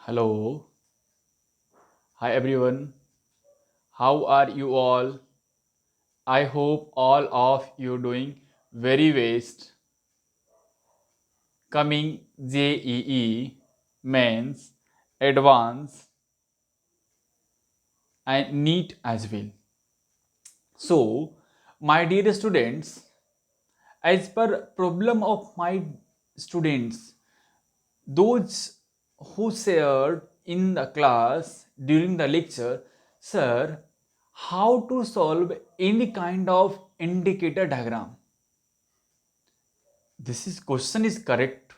Hello, hi everyone. How are you all? I hope all of you doing very best. Coming JEE, mains, advance and NEET as well. So, my dear students, as per problem of my students, those who shared in the class during the lecture, sir, how to solve any kind of indicator diagram. This is question is correct,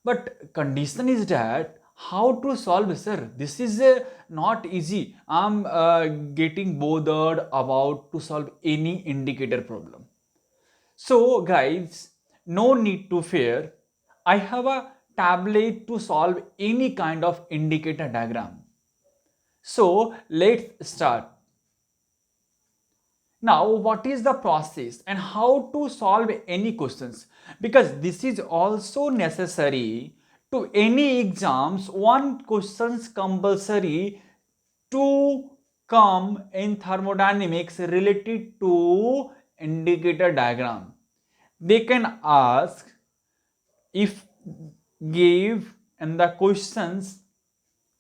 but condition is that how to solve, sir. This is not easy. I'm getting bothered about to solve any indicator problem. So, guys, no need to fear. I have a tablet to solve any kind of indicator diagram. So, let's start. Now, what is the process and how to solve any questions? Because this is also necessary to any exams. One questions compulsory to come in thermodynamics related to indicator diagram. They can ask if give in the questions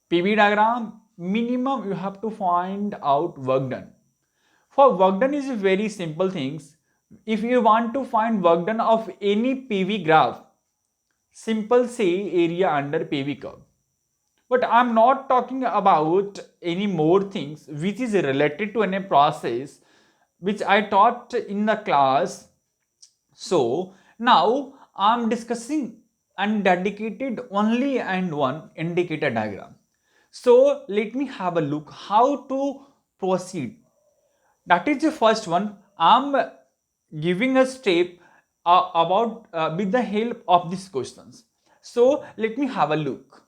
PV diagram, minimum you have to find out work done. For work done is very simple things. If you want to find work done of any PV graph, simple say area under PV curve. But I'm not talking about any more things which is related to any process which I taught in the class. So now I'm discussing and dedicated only and one indicator diagram. So let me have a look how to proceed. That is the first one. I'm giving a step about with the help of these questions. So let me have a look.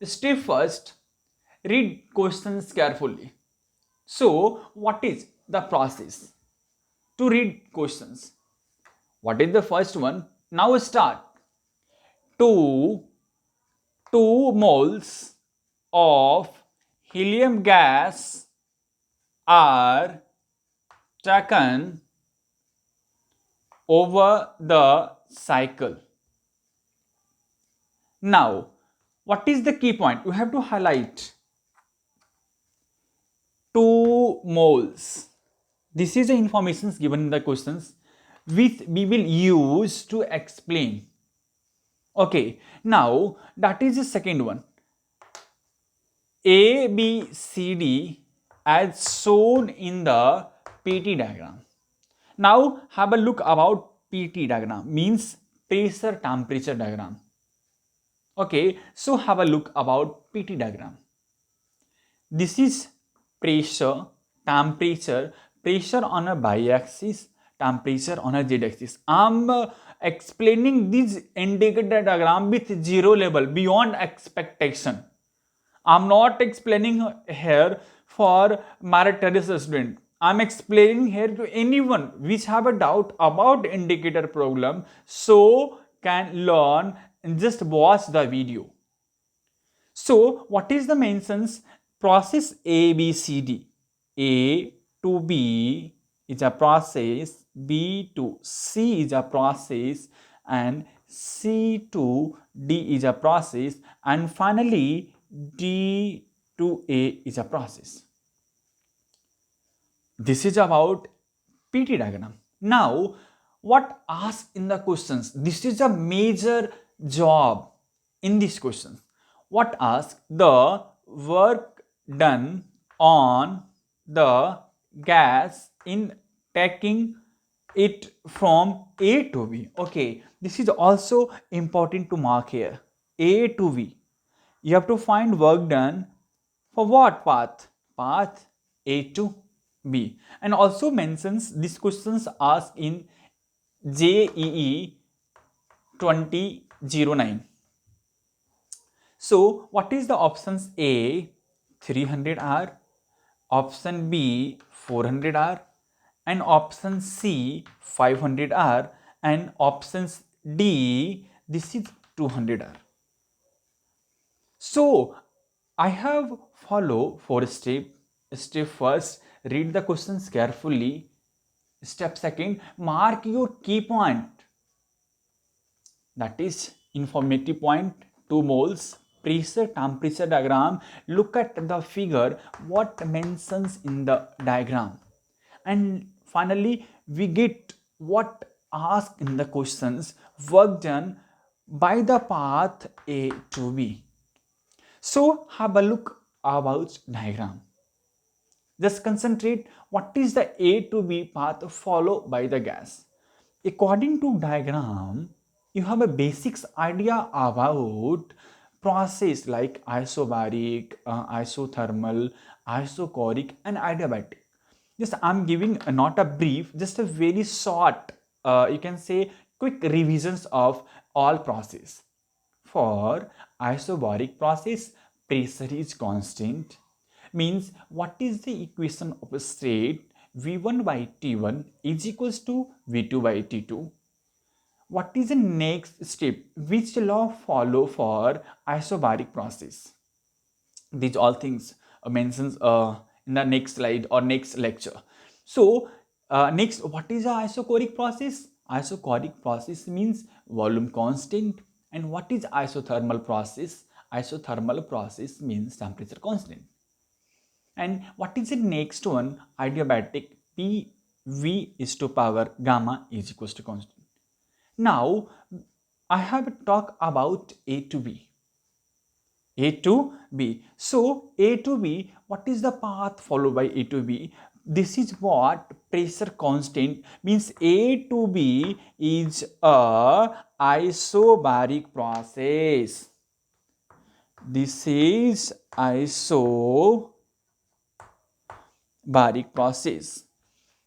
Step first, read questions carefully. So what is the process to read questions? What is the first one? Now start. 2 2 moles of helium gas are taken over the cycle. Now, what is the key point? We have to highlight 2 moles. This is the information given in the questions which we will use to explain. Okay, now that is the second one. A, B, C, D as shown in the PT diagram. Now have a look about PT diagram, means pressure temperature diagram. Okay, so have a look about PT diagram. This is pressure, temperature, pressure on a y-axis, temperature on a z-axis. I'm explaining this indicator diagram with zero level, beyond expectation. I'm not explaining here for meritorious student. I'm explaining here to anyone which have a doubt about indicator problem, so can learn and just watch the video. So what is the mentions? Process A, B, C, D. A to B is a process, B to C is a process, and C to D is a process, and finally D to A is a process. This is about PT diagram. Now, what asked in the questions? This is a major job in these questions. What asked? The work done on the gas in taking it from A to B. Okay, this is also important to mark here. A to B. You have to find work done for what path? Path A to B. And also mentions these questions asked in JEE 2009. So what is the options? A 300R, option B 400R, and option C 500R, and options D this is 200R. So I have follow 4 steps. Step first, read the questions carefully. Step second, mark your key point. That is informative point, 2 moles, pressure temperature diagram. Look at the figure, what mentions in the diagram. And finally, we get what asked in the questions, work done by the path A to B. So have a look about diagram. Just concentrate what is the A to B path followed by the gas. According to diagram, you have a basics idea about process like isobaric, isothermal, isochoric and adiabatic. Just I'm giving not a brief, just a very short, you can say quick revisions of all process. For isobaric process, pressure is constant. Means what is the equation of a state V1 by T1 is equals to V2 by T2. What is the next step? Which law follow for isobaric process? These all things mentions in the next slide or next lecture. So next, what is the isochoric process? Isochoric process means volume constant. And what is isothermal process? Isothermal process means temperature constant. And what is the next one? Adiabatic, PV is to power gamma is equals to constant. Now I have talked about A to B. A to B. So A to B, what is the path followed by A to B? This is what pressure constant means. A to B is a isobaric process. This is isobaric process.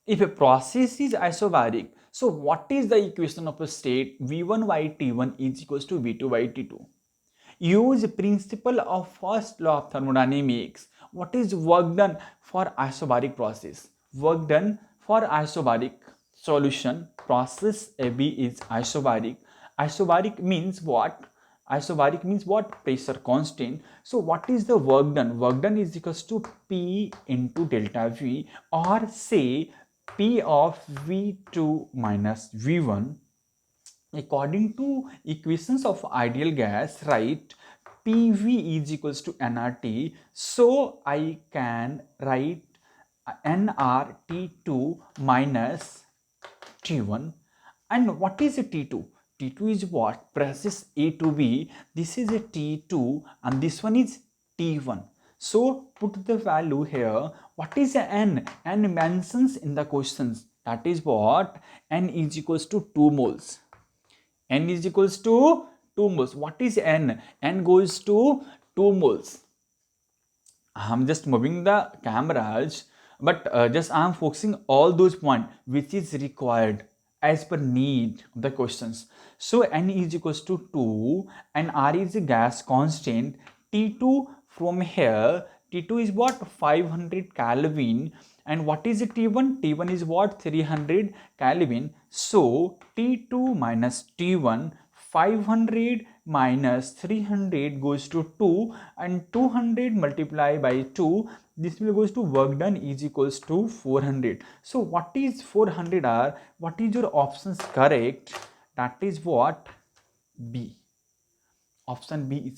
If a process is isobaric, so what is the equation of a state? V1 by T1 is equals to V2 by T2. Use principle of first law of thermodynamics. What is work done for isobaric process? Work done for isobaric solution process AB is isobaric. Isobaric means what? Isobaric means what? Pressure constant. So what is the work done? Work done is equals to P into delta V, or say P of V2 minus V1. According to equations of ideal gas, right, PV is equals to nRT. So I can write nRT2 minus T1. And what is a T2? T2 is what? Process A to B. This is a T2 and this one is T1. So put the value here. What is a N? N mentions in the questions. That is what? N is equals to 2 moles. N is equals to 2 moles. What is N? N goes to 2 moles. I'm just moving the cameras, but just I'm focusing all those points which is required as per need of the questions. So N is equals to 2 and R is a gas constant. T2 from here, T2 is what? 500 Kelvin. And what is T1? T1 is what? 300 Kelvin. So T2 minus T1, 500 minus 300 goes to 2, and 200 multiplied by 2, this will goes to work done is equals to 400. So what is 400 are? What is your options correct? That is what? B. Option B is